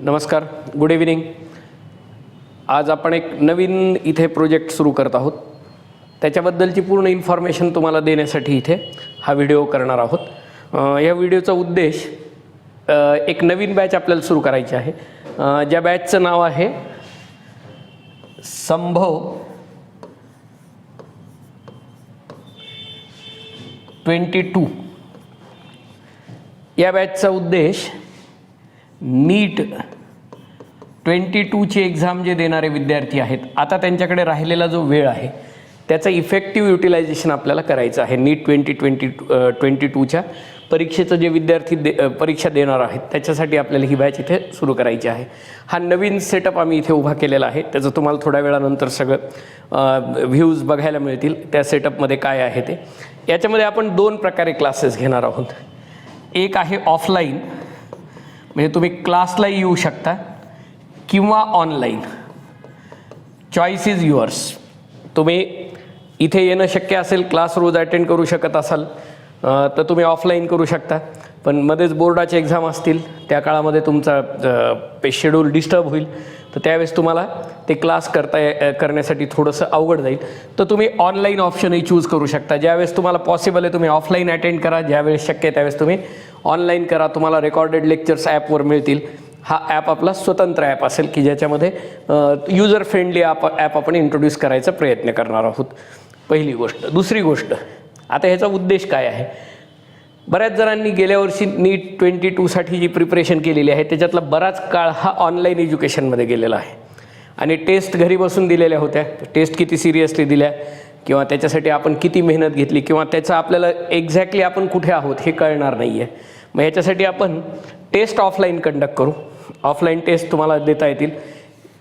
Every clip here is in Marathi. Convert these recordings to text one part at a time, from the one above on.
नमस्कार, गुड इव्हिनिंग. आज आपण एक नवीन इथे प्रोजेक्ट सुरू करत आहोत. त्याच्याबद्दलची पूर्ण इन्फॉर्मेशन तुम्हाला देण्यासाठी इथे हा व्हिडिओ करणार आहोत. या व्हिडिओचा उद्देश एक नवीन बॅच आपल्याला सुरू करायची आहे. ज्या बॅचचं नाव आहे संभव 22. या बॅचचा उद्देश नीट 22ची एक्झाम जे देणारे विद्यार्थी आहेत, आता त्यांच्याकडे राहिलेला जो वेळ आहे त्याचं इफेक्टिव्ह युटिलायझेशन आपल्याला करायचं आहे. नीट 2022च्या परीक्षेचं जे विद्यार्थी परीक्षा देणार आहेत त्याच्यासाठी आपल्याला ही बॅच इथे सुरू करायची आहे. हा नवीन सेटअप आम्ही इथे उभा केलेला आहे. त्याचं तुम्हाला थोड्या वेळानंतर सगळं व्ह्यूज बघायला मिळतील त्या सेटअपमध्ये काय आहे ते. याच्यामध्ये आपण दोन प्रकारे क्लासेस घेणार आहोत. एक आहे ऑफलाईन, म्हणजे तुम्ही क्लासला येऊ शकता, किंवा ऑनलाईन. Choice is yours. तुम्ही इथे येणं शक्य असेल, क्लास रोज अटेंड करू शकत असाल तर तुम्ही ऑफलाईन करू शकता. पण मध्येच बोर्डाचे एक्झाम असतील, त्या काळामध्ये तुमचा शेड्यूल डिस्टर्ब होईल, तर त्यावेळेस तुम्हाला ते क्लास करण्यासाठी थोडंसं अवघड जाईल. तर तुम्ही ऑनलाईन ऑप्शनही चूज करू शकता. ज्यावेळेस तुम्हाला पॉसिबल आहे तुम्ही ऑफलाईन अटेंड करा, ज्यावेळेस शक्य आहे त्यावेळेस तुम्ही ऑनलाईन करा. तुम्हाला रेकॉर्डेड लेक्चर्स ॲपवर मिळतील. हा ॲप आपला स्वतंत्र ॲप असेल की ज्याच्यामध्ये युजर फ्रेंडली ॲप आपण इंट्रोड्यूस करायचा प्रयत्न करणार आहोत. पहिली गोष्ट. दुसरी गोष्ट, आता ह्याचा उद्देश काय आहे. बऱ्याच जणांनी गेल्या वर्षी नीट 22साठी जी प्रिपरेशन केलेली आहे त्याच्यातला बराच काळ हा ऑनलाईन एज्युकेशनमध्ये गेलेला आहे. आणि टेस्ट घरी बसून दिलेल्या होत्या. टेस्ट किती सिरियसली दिल्या, किंवा त्याच्यासाठी आपण किती मेहनत घेतली, किंवा त्याचं आपल्याला एक्झॅक्टली आपण कुठे आहोत हे कळणार नाही आहे. मग ह्याच्यासाठी आपण टेस्ट ऑफलाईन कंडक्ट करू. ऑफलाईन टेस्ट तुम्हाला देता येतील.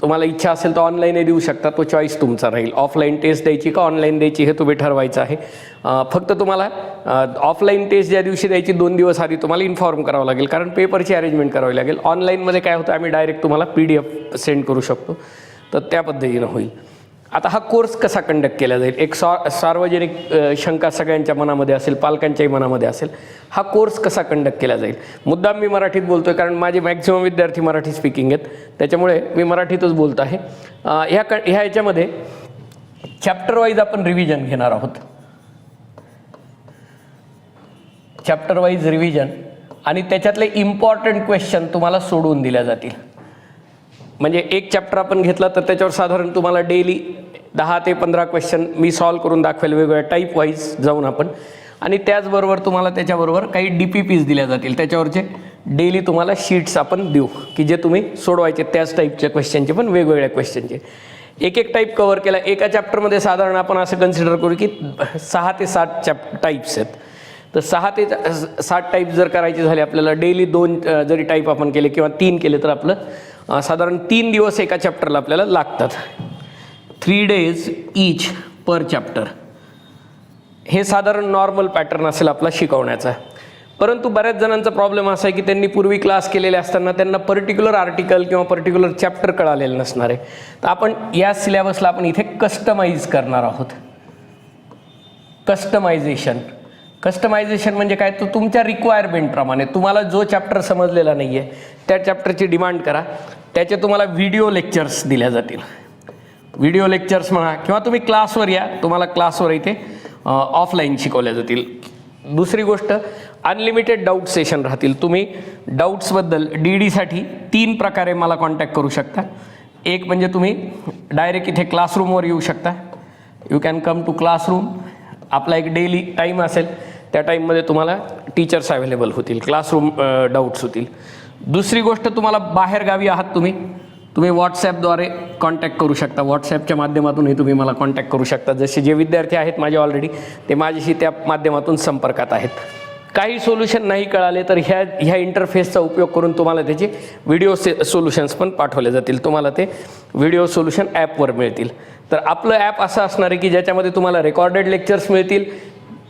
तुम्हाला इच्छा असेल तर ऑनलाईनही देऊ शकता, तो चॉईस तुमचा राहील. ऑफलाईन टेस्ट द्यायची का ऑनलाईन द्यायची हे तुम्ही ठरवायचं आहे. फक्त तुम्हाला ऑफलाईन टेस्ट ज्या दिवशी द्यायची 2 दिवस आधी तुम्हाला इन्फॉर्म करावं लागेल, कारण पेपरची अरेंजमेंट करावी लागेल. ऑनलाईनमध्ये काय होतं, आम्ही डायरेक्ट तुम्हाला PDF सेंड करू शकतो, तर त्या पद्धतीनं होईल. आता हा कोर्स कसा कंडक्ट केला जाईल, एक सार्वजनिक शंका सगळ्यांच्या मनामध्ये असेल, पालकांच्याही मनामध्ये असेल. हा कोर्स कसा कंडक्ट केला जाईल. मुद्दाम मी मराठीत बोलतो आहे कारण माझे मॅक्झिमम विद्यार्थी मराठी स्पीकिंग आहेत, त्याच्यामुळे मी मराठीतच बोलत आहे. ह्या याच्यामध्ये चॅप्टर वाईज आपण रिव्हिजन घेणार आहोत. चॅप्टर वाईज रिव्हिजन, आणि त्याच्यातले इम्पॉर्टंट क्वेश्चन तुम्हाला सोडवून दिल्या जातील. म्हणजे एक चॅप्टर आपण घेतला तर त्याच्यावर साधारण तुम्हाला डेली 10 ते 15 क्वेश्चन मी सॉल्व करून दाखवेल, वेगवेगळ्या टाईप वाईज जाऊन आपण. आणि त्याचबरोबर तुम्हाला त्याच्याबरोबर काही DPPs दिल्या जातील, त्याच्यावरचे डेली तुम्हाला शीट्स आपण देऊ की जे तुम्ही सोडवायचे, त्याच टाईपच्या क्वेश्चनचे पण वेगवेगळ्या क्वेश्चनचे. एक टाईप कव्हर केला. एका चॅप्टरमध्ये साधारण आपण असं कन्सिडर करू की 6 ते 7 टाईप्स आहेत. तर 6 ते 7 टाईप जर करायचे झाले आपल्याला, डेली 2 जरी टाईप आपण केले किंवा 3 केले तर आपलं साधारण 3 दिवस एका चॅप्टरला आपल्याला लागतात. 3 days ईच पर चॅप्टर. हे साधारण नॉर्मल पॅटर्न असेल आपला शिकवण्याचा. परंतु बऱ्याच जणांचा प्रॉब्लेम असा आहे की त्यांनी पूर्वी क्लास केलेले असताना त्यांना पर्टिक्युलर आर्टिकल किंवा पर्टिक्युलर चॅप्टर कळालेलं नसणार आहे. तर आपण या सिलेबसला आपण इथे कस्टमाइज करणार आहोत. कस्टमायझेशन म्हणजे काय, तो तुमच्या रिक्वायरमेंटप्रमाणे तुम्हाला जो चॅप्टर समजलेला नाही आहे त्या चॅप्टरची डिमांड करा. त्याचे तुम्हाला व्हिडिओ लेक्चर्स दिल्या जातील. व्हिडिओ लेक्चर्स म्हणा, किंवा तुम्ही क्लासवर या, तुम्हाला क्लासवर इथे ऑफलाईन शिकवल्या जातील. दुसरी गोष्ट, अनलिमिटेड डाऊट सेशन राहतील. तुम्ही डाऊट्सबद्दल DDसाठी 3 प्रकारे मला कॉन्टॅक्ट करू शकता. एक म्हणजे तुम्ही डायरेक्ट इथे क्लासरूमवर येऊ शकता. You can come to classroom. आपला एक डेली टाईम असेल, त्या टाईममध्ये तुम्हाला टीचर्स अवेलेबल होतील, क्लासरूम डाऊट्स होतील. दुसरी गोष्ट, तुम्हाला बाहेर गावी आहात तुम्ही व्हॉट्सॲपद्वारे कॉन्टॅक्ट करू शकता. व्हॉट्सॲपच्या माध्यमातूनही तुम्ही मला कॉन्टॅक्ट करू शकता. जसे जे विद्यार्थी आहेत माझे ऑलरेडी, ते माझ्याशी त्या माध्यमातून संपर्कात आहेत. काही सोल्युशन नाही कळाले तर ह्या इंटरफेसचा उपयोग करून तुम्हाला त्याचे व्हिडिओ सोल्युशन्स पण पाठवले जातील. तुम्हाला ते व्हिडिओ सोल्युशन ॲपवर मिळतील. तर आपलं ॲप असं असणार आहे की ज्याच्यामध्ये तुम्हाला रेकॉर्डेड लेक्चर्स मिळतील.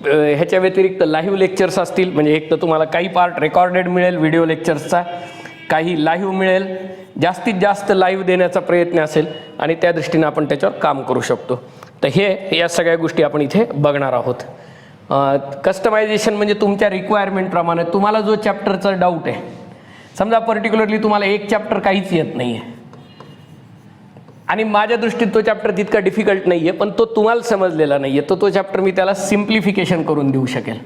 ह्याच्या व्यतिरिक्त लाईव्ह लेक्चर्स असतील. म्हणजे एक तर तुम्हाला काही पार्ट रेकॉर्डेड मिळेल व्हिडिओ लेक्चर्सचा, काही लाईव्ह मिळेल. जास्तीत जास्त लाईव्ह देण्याचा प्रयत्न असेल आणि त्या दृष्टीने आपण त्याच्यावर काम करू शकतो. तर या सगळ्या गोष्टी आपण इथे बघणार आहोत. कस्टमायझेशन म्हणजे तुमच्या रिक्वायरमेंटप्रमाणे तुम्हाला जो चॅप्टरचा डाऊट आहे समजा पर्टिक्युलरली तुम्हाला एक चॅप्टर काहीच येत नाही आहे आणि माझ्या दृष्टीत तो चॅप्टर तितका डिफिकल्ट नाही आहे, पण तो तुम्हाला समजलेला नाही आहे, तो चॅप्टर मी त्याला सिम्प्लिफिकेशन करून देऊ शकेल.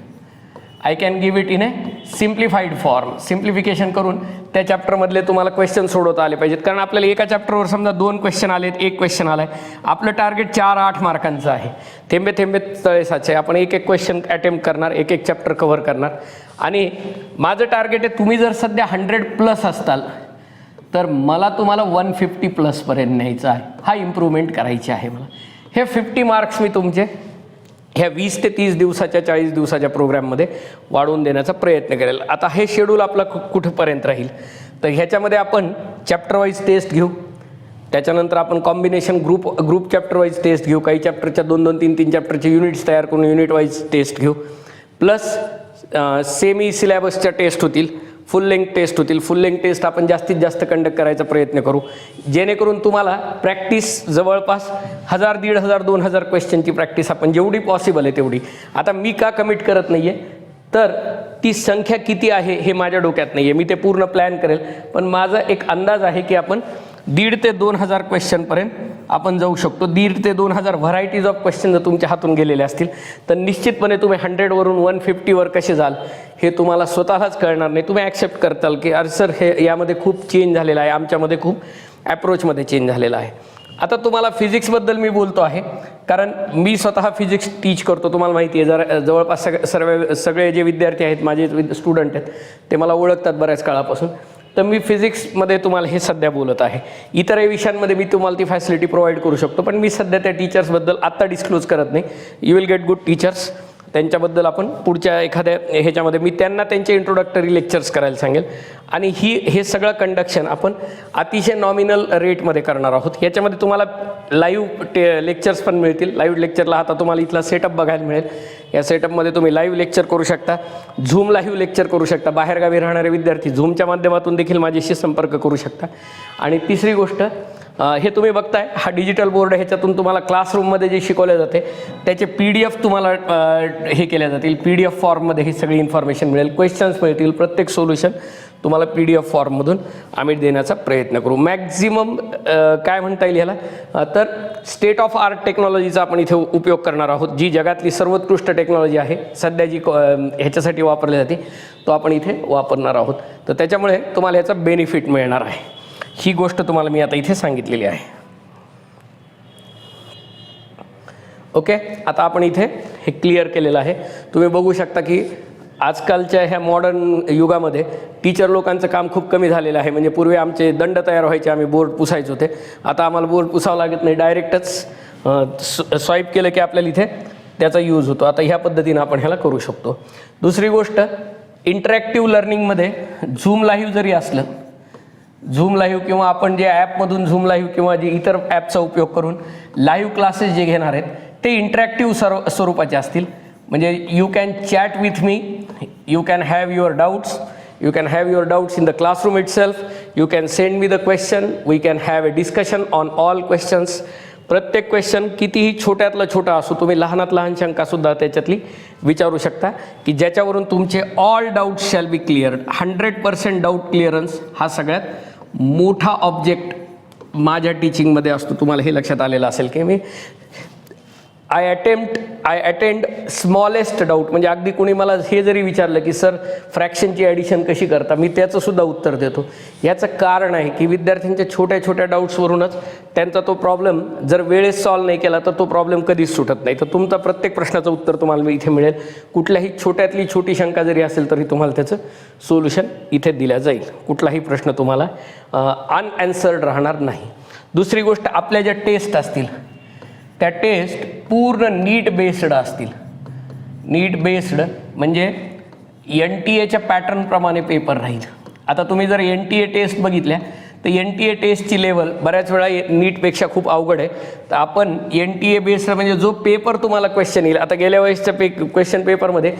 I can give it in A simplified form. Simplification करून त्या चॅप्टरमधले तुम्हाला क्वेश्चन सोडवता आले पाहिजेत, कारण आपल्याला एका चॅप्टरवर समजा 2 क्वेश्चन आलेत, 1 क्वेश्चन आला आहे, आपलं टार्गेट 4-8 मार्कांचं आहे. थेंबे थेंबे तळे साचे. आपण एक क्वेश्चन अटेम्प्ट करणार, एक चॅप्टर कव्हर करणार. आणि माझं टार्गेट आहे, तुम्ही जर सध्या 100+ असताल तर मला तुम्हाला 150+ पर्यंत न्यायचं आहे. हा इम्प्रूव्हमेंट करायची आहे मला. हे 50 मार्क्स मी तुमचे ह्या 20 ते 30 दिवसाच्या 40 दिवसाच्या प्रोग्राममध्ये वाढवून देण्याचा प्रयत्न करेल. आता हे शेड्यूल आपलं कुठंपर्यंत राहील, तर ह्याच्यामध्ये आपण चॅप्टर वाईज टेस्ट घेऊ, त्याच्यानंतर आपण combination group chapter wise test घेऊ, काही चॅप्टरच्या 2-2, 3-3 चॅप्टरचे युनिट्स तयार करून युनिट वाईज टेस्ट घेऊ, प्लस सेमी सिलेबसच्या टेस्ट होतील, फुल लेंथ टेस्ट होतील. फुल लेंथ टेस्ट आपण जास्तीत जास्त कंडक्ट करायचा प्रयत्न करू, जेणेकरून तुम्हाला प्रॅक्टिस जवळपास 1000, 1500, 2000 क्वेश्चनची प्रॅक्टिस आपण जेवढी पॉसिबल आहे तेवढी. आता मी का कमिट करत नाही आहे, तर ती संख्या किती आहे हे माझ्या डोक्यात नाही आहे, मी ते पूर्ण प्लॅन करेल, पण माझा एक अंदाज आहे की आपण 1,500 ते 2,000 क्वेश्चनपर्यंत आपण जाऊ शकतो. 1,500 ते 2,000 व्हरायटीज ऑफ क्वेश्चन जर तुमच्या हातून गेलेले असतील तर निश्चितपणे तुम्ही 100वरून 150वर कसे जाल हे तुम्हाला स्वतःलाच कळणार नाही. तुम्ही ॲक्सेप्ट करताल की अरे सर हे यामध्ये खूप चेंज झालेला आहे, आमच्यामध्ये खूप ॲप्रोचमध्ये चेंज झालेला आहे. आता तुम्हाला फिजिक्सबद्दल मी बोलतो आहे, कारण मी स्वतः फिजिक्स टीच करतो. तुम्हाला माहिती आहे, जवळपास सगळे जे विद्यार्थी आहेत, माझे स्टुडंट आहेत, ते मला ओळखतात बऱ्याच काळापासून. तर मी फिजिक्समध्ये तुम्हाला हे सध्या बोलत आहे. इतरही विषयांमध्ये मी तुम्हाला ती फॅसिलिटी प्रोव्हाइड करू शकतो, पण मी सध्या त्या टीचर्सबद्दल आत्ता डिस्क्लोज करत नाही. You will get good teachers. त्यांच्याबद्दल आपण पुढच्या एखाद्या ह्याच्यामध्ये मी त्यांना त्यांचे इंट्रोडक्टरी लेक्चर्स करायला सांगेल. आणि हे सगळं कंडक्शन आपण अतिशय नॉमिनल रेटमध्ये करणार आहोत. याच्यामध्ये तुम्हाला लाईव्ह लेक्चर्स पण मिळतील. लाईव्ह लेक्चरला आता तुम्हाला इथला सेटअप बघायला मिळेल. या सेटअपमध्ये तुम्ही लाईव्ह लेक्चर करू शकता, झूम लाईव्ह लेक्चर करू शकता. बाहेरगावी राहणारे विद्यार्थी झूमच्या माध्यमातून देखील माझ्याशी संपर्क करू शकता. आणि तिसरी गोष्ट, हे तुम्ही बघताय हा डिजिटल बोर्ड आहे, ह्याच्यातून तुम्हाला क्लासरूममध्ये जे शिकवले जाते त्याचे PDF तुम्हाला हे केल्या जातील. PDF फॉर्ममध्ये ही सगळी इन्फॉर्मेशन मिळेल, क्वेश्चन्स मिळतील, प्रत्येक सोल्युशन तुम्हाला PDF फॉर्ममधून आम्ही देण्याचा प्रयत्न करू. मॅक्झिमम काय म्हणता येईल ह्याला, तर स्टेट ऑफ आर्ट टेक्नॉलॉजीचा आपण इथे उपयोग करणार आहोत. जी जगातली सर्वोत्कृष्ट टेक्नॉलॉजी आहे सध्या, जी ह्याच्यासाठी वापरली जाते, तो आपण इथे वापरणार आहोत. तर त्याच्यामुळे तुम्हाला याचा बेनिफिट मिळणार आहे. ही गोष्ट तुम्हाला मी आता इथे सांगितलेली आहे. ओके, आता आपण इथे हे क्लिअर केलेलं आहे. तुम्ही बघू शकता की आजकालच्या ह्या मॉडर्न युगामध्ये टीचर लोकांचं काम खूप कमी झालेलं आहे. म्हणजे पूर्वी आमचे दंड तयार व्हायचे, आम्ही बोर्ड पुसायचे होते. आता आम्हाला बोर्ड पुसावं लागत नाही, डायरेक्टच स्वाईप केलं की आपल्याला इथे त्याचा यूज होतो. आता ह्या पद्धतीनं आपण ह्याला करू शकतो. दुसरी गोष्ट, इंटरॅक्टिव्ह लर्निंगमध्ये झूम लाईव्ह जरी असलं, झूम लाईव्ह किंवा आपण जे ॲपमधून झूम लाईव्ह किंवा जे इतर ॲपचा उपयोग करून लाईव्ह क्लासेस जे घेणार आहेत ते इंटरॅक्टिव्ह स्वरूपाचे असतील. म्हणजे you can chat with me, you can have your doubts, you can have your doubts in the classroom itself, you can send me the question, we can have a discussion on all questions. प्रत्येक क्वेश्चन कितीही छोट्यातला छोटा असो, तुम्ही लहानात लहान शंकासुद्धा त्याच्यातली विचारू शकता की ज्याच्यावरून तुमचे all doubts shall be clear. 100% doubt clearance हा सगळ्यात मोठा ऑब्जेक्ट माझ्या टीचिंगमध्ये असतो. तुम्हाला हे लक्षात आलेलं असेल की मी आय अटेंड स्मॉलेस्ट डाऊट. म्हणजे अगदी कोणी मला हे जरी विचारलं की सर फ्रॅक्शनची ॲडिशन कशी करता, मी त्याचंसुद्धा उत्तर देतो. याचं कारण आहे की विद्यार्थ्यांच्या छोट्या छोट्या डाऊट्सवरूनच त्यांचा तो प्रॉब्लेम जर वेळेत सॉल्व्ह नाही केला तर तो प्रॉब्लेम कधीच सुटत नाही. तर तुमचा प्रत्येक प्रश्नाचं उत्तर तुम्हाला मी इथे मिळेल. कुठल्याही छोट्यातली छोटी शंका जरी असेल तरी तुम्हाला त्याचं सोल्युशन इथे दिलं जाईल. कुठलाही प्रश्न तुम्हाला अनॲन्सर्ड राहणार नाही. दुसरी गोष्ट, आपल्या ज्या टेस्ट असतील त्या टेस्ट पूर्ण नीट बेस्ड असतील. नीट बेस्ड म्हणजे NTA पॅटर्नप्रमाणे पेपर राहील. आता तुम्ही जर NTA टेस्ट बघितल्या तर NTA टेस्टची लेवल बऱ्याच वेळा नीटपेक्षा खूप अवघड आहे. तर आपण NTA बेस्ड म्हणजे जो पेपर तुम्हाला क्वेश्चन येईल. आता गेल्या वेळेसच्या क्वेश्चन पेपरमध्ये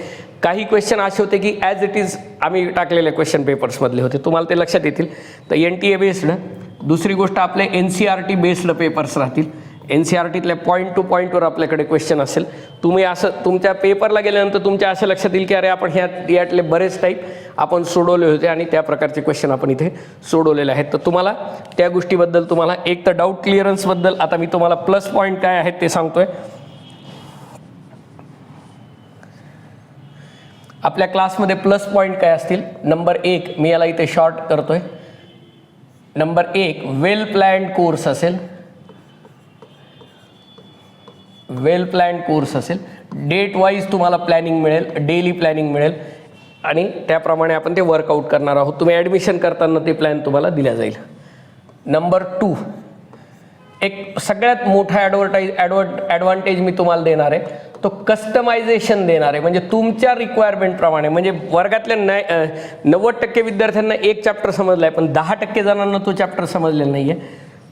काही क्वेश्चन असे होते की ॲज इट इज आम्ही टाकलेले क्वेश्चन पेपर्समधले होते, तुम्हाला ते लक्षात येतील. तर NTA बेस्ड. दुसरी गोष्ट, आपले NCERT बेस्ड पेपर्स राहतील. NCERTतल्या पॉईंट टू पॉईंटवर आपल्याकडे क्वेश्चन असेल. तुम्ही असं तुमच्या पेपरला गेल्यानंतर तुमच्या असं लक्षात येईल की अरे आपण यातले बरेच टाईप आपण सोडवले होते आणि त्या प्रकारचे क्वेश्चन आपण इथे सोडवलेले आहेत. तर तुम्हाला त्या गोष्टीबद्दल तुम्हाला एक तर डाऊट क्लिअरन्सबद्दल आता मी तुम्हाला प्लस पॉईंट काय आहेत ते सांगतोय. आपल्या क्लासमध्ये प्लस पॉईंट काय असतील. नंबर 1 मी याला इथे शॉर्ट करतोय. नंबर 1 वेल प्लॅन्ड कोर्स असेल. वेल प्लॅन्ड कोर्स असेल. डेट वाईज तुम्हाला प्लॅनिंग मिळेल, डेली प्लॅनिंग मिळेल आणि त्याप्रमाणे आपण ते वर्कआउट करणार आहोत. तुम्ही ॲडमिशन करताना ते प्लॅन तुम्हाला दिला जाईल. नंबर 2 एक सगळ्यात मोठा ॲडव्हान्टेज मी तुम्हाला देणार आहे तो कस्टमायझेशन देणार आहे. म्हणजे तुमच्या रिक्वायरमेंटप्रमाणे, म्हणजे वर्गातल्या 90% विद्यार्थ्यांना एक चॅप्टर समजला आहे पण 10% जणांना तो चॅप्टर समजलेला नाही आहे,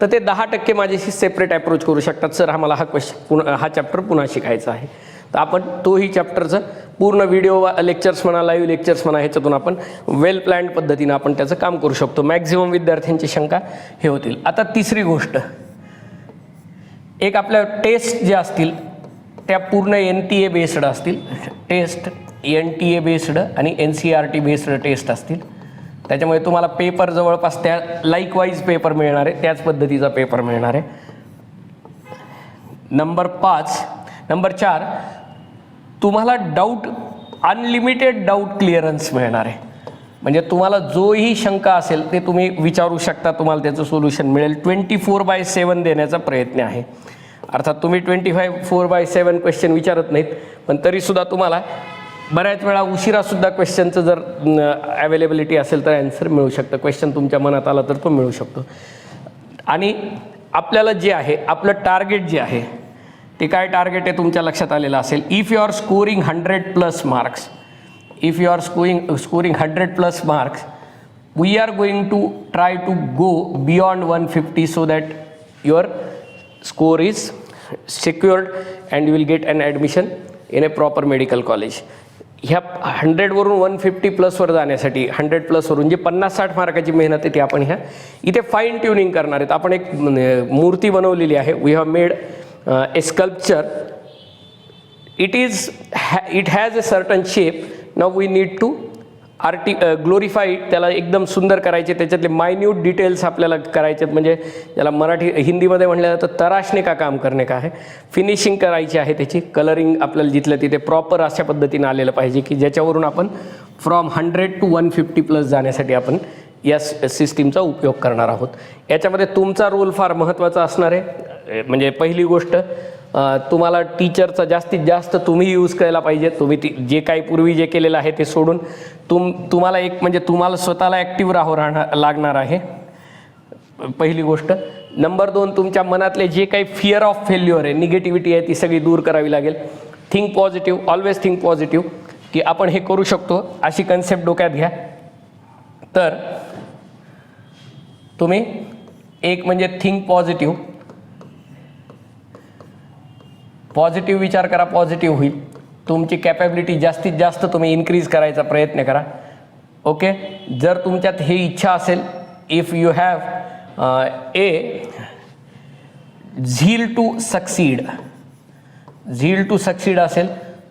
तर ते 10% माझ्याशी सेपरेट अप्रोच करू शकतात. सर आम्हाला हा चॅप्टर पुन्हा शिकायचा आहे, तर आपण तोही चॅप्टरचं पूर्ण व्हिडिओ लेक्चर्स म्हणा, लाईव्ह लेक्चर्स म्हणा, ह्याच्यातून आपण वेल प्लॅन्ड पद्धतीनं आपण त्याचं काम करू शकतो. मॅक्झिमम विद्यार्थ्यांची शंका हे होतील. आता तिसरी गोष्ट, एक आपल्या टेस्ट ज्या असतील त्या पूर्ण NTA बेस्ड असतील. टेस्ट NTA बेस्ड आणि NCERT बेस्ड टेस्ट असतील. त्याच्यामुळे तुम्हाला पेपर जवळपास त्या लाईकवाईज पेपर मिळणार आहे, त्याच पद्धतीचा पेपर मिळणार आहे. नंबर 4 तुम्हाला अनलिमिटेड डाऊट क्लिअरन्स मिळणार आहे. म्हणजे तुम्हाला जोही शंका असेल ते तुम्ही विचारू शकता, तुम्हाला त्याचं सोल्युशन मिळेल. 24/7 देण्याचा प्रयत्न आहे. अर्थात तुम्ही 24/7 क्वेश्चन विचारत नाहीत, पण तरीसुद्धा तुम्हाला बऱ्याच वेळा उशिरासुद्धा क्वेश्चनचं जर अवेलेबिलिटी असेल तर ॲन्सर मिळू शकतं. क्वेश्चन तुमच्या मनात आला तर तो मिळू शकतो. आणि आपल्याला जे आहे, आपलं टार्गेट जे आहे ते काय टार्गेट आहे तुमच्या लक्षात आलेलं असेल. If you are scoring 100+ marks, if you are scoring 100+ marks, we are going to try to go beyond 150 so that your score is secured and you will get an admission in a proper medical college. ह्या 100वरून 150+ जाण्यासाठी 100+ वरून जे 50-60 मार्काची मेहनत आहे ती आपण ह्या इथे फाईन ट्युनिंग करणार आहेत. आपण एक मूर्ती बनवलेली आहे. We have made a sculpture. It has a certain shape. Now we need to glorified, त्याला एकदम सुंदर करायचे, त्याच्यातले मायन्यूट डिटेल्स आपल्याला करायचे. म्हणजे ज्याला हिंदीमध्ये म्हटलं जातं तराशने का काम करणे का आहे. फिनिशिंग करायची आहे, त्याची कलरिंग आपल्याला जिथलं तिथे प्रॉपर अशा पद्धतीनं आलेलं पाहिजे की ज्याच्यावरून आपण फ्रॉम 100 to 150+ जाण्यासाठी आपण या सिस्टीमचा उपयोग करणार आहोत. याच्यामध्ये तुमचा रोल फार महत्त्वाचा असणार आहे. म्हणजे पहिली गोष्ट, तुम्हाला टीचरचा जास्तीत जास्त तुम्ही यूज करायला पाहिजे. तुम्ही जे काही पूर्वी जे केलेलं आहे ते सोडून तुम्हाला एक म्हणजे तुम्हाला स्वतःला ॲक्टिव्ह राहणार लागणार आहे, पहिली गोष्ट. नंबर 2, तुमच्या मनातले जे काही फिअर ऑफ फेल्युअर आहे, निगेटिव्हिटी आहे, ती सगळी दूर करावी लागेल. Think positive, always think positive, की आपण हे करू शकतो अशी कन्सेप्ट डोक्यात घ्या. तर तुम्ही एक म्हणजे थिंक पॉझिटिव्ह, पॉझिटिव्ह विचार करा, पॉझिटिव्ह होईल. तुमची कॅपॅबिलिटी जास्तीत जास्त तुम्ही इन्क्रीज करायचा प्रयत्न करा. ओके. जर तुमच्यात ही इच्छा असेल, इफ यू हॅव ए झील टू सक्सीड असेल,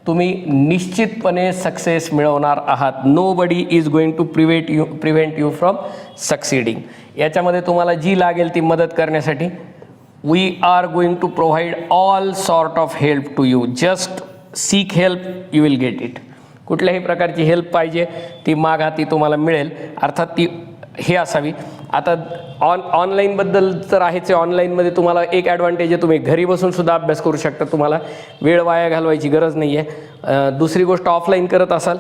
तुम्ही निश्चितपणे सक्सेस मिळवणार आहात. Nobody is going to prevent you from succeeding. याच्यामध्ये तुम्हाला जी लागेल ती मदत करण्यासाठी we are going to provide all sort of help to you. Just seek help, you will get it. कुठल्याही प्रकारची हेल्प पाहिजे ती मागा, ती तुम्हाला मिळेल. अर्थात ती हे असावी. आता ऑनलाईनबद्दल तर आहेच आहे. ऑनलाईनमध्ये तुम्हाला एक ॲडव्हान्टेज आहे, तुम्ही घरी बसून सुद्धा अभ्यास करू शकता. तुम्हाला वेळ वाया घालवायची गरज नाही आहे. दुसरी गोष्ट, ऑफलाईन करत असाल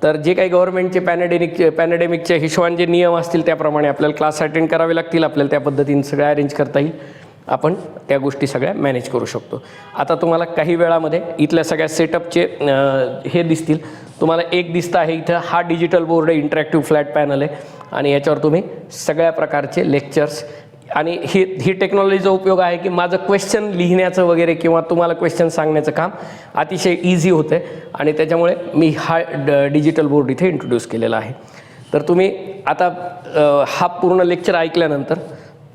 तर जे काही गव्हर्नमेंटचे पॅनडेमिकच्या हिशोबाने जे नियम असतील त्याप्रमाणे आपल्याला क्लास अटेंड करावे लागतील. आपल्याला त्या पद्धतीने सगळं अरेंज करता येईल. आपण त्या गोष्टी सगळ्या मॅनेज करू शकतो. आता तुम्हाला काही वेळामध्ये इथल्या सगळ्या सेटअपचे हे दिसतील. तुम्हाला एक दिसतं आहे इथं, हा डिजिटल बोर्ड आहे, इंटरॅक्टिव्ह फ्लॅट पॅनल आहे आणि याच्यावर तुम्ही सगळ्या प्रकारचे लेक्चर्स आणि ही टेक्नॉलॉजीचा उपयोग आहे की माझं क्वेश्चन लिहिण्याचं वगैरे किंवा तुम्हाला क्वेश्चन सांगण्याचं काम अतिशय इझी होतं आणि त्याच्यामुळे मी हा डिजिटल बोर्ड इथे इंट्रोड्यूस केलेला आहे. तर तुम्ही आता हा पूर्ण लेक्चर ऐकल्यानंतर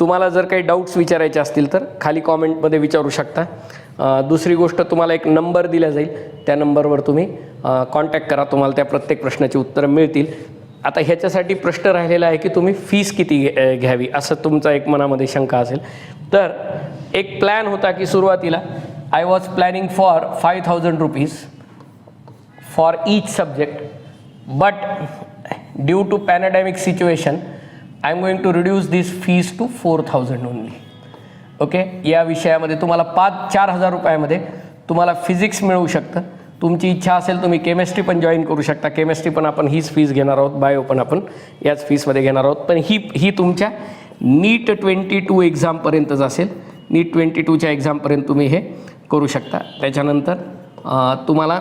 तुम्हाला जर काही डाऊट्स विचारायचे असतील तर खाली कॉमेंटमध्ये विचारू शकता. दुसरी गोष्ट, तुम्हाला एक नंबर दिला जाईल, त्या नंबरवर तुम्ही कॉन्टॅक्ट करा, तुम्हाला त्या प्रत्येक प्रश्नाची उत्तरं मिळतील. आता ह्याच्यासाठी प्रश्न राहिलेला आहे की तुम्ही फीस किती घ्यावी, असं तुमचा एक मनामध्ये शंका असेल. तर एक प्लॅन होता की सुरुवातीला I was planning for 5,000 rupees for each subject, but due to pandemic situation I am going to reduce this fees to 4,000 only. Okay, या विषयामध्ये तुम्हाला 4,000 रुपयामध्ये तुम्हाला फिजिक्स मिळू शकतं. तुमची इच्छा असेल तुम्ही केमिस्ट्री पण जॉईन करू शकता. केमिस्ट्री पण आपण हीच फीस घेणार आहोत, बायो पण आपण याच फीसमध्ये घेणार आहोत. पण ही तुमच्या नीट 22 एक्झामपर्यंतच असेल. नीट 22च्या एक्झामपर्यंत तुम्ही हे करू शकता. त्याच्यानंतर तुम्हाला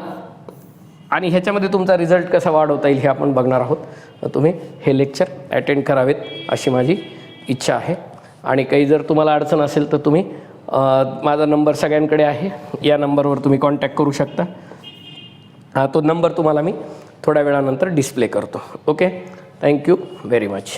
आणि ह्याच्यामध्ये तुमचा रिझल्ट कसा वाढवता येईल हे आपण बघणार आहोत. तुम्ही हे लेक्चर अटेंड करावेत अशी माझी इच्छा आहे. आणि काही जर तुम्हाला अडचण असेल तर तुम्ही माझा नंबर सगळ्यांकडे आहे, या नंबरवर तुम्ही कॉन्टॅक्ट करू शकता. तो नंबर तुम्हाला मी थोड्या वेळानंतर डिस्प्ले करतो. Okay, thank you very much.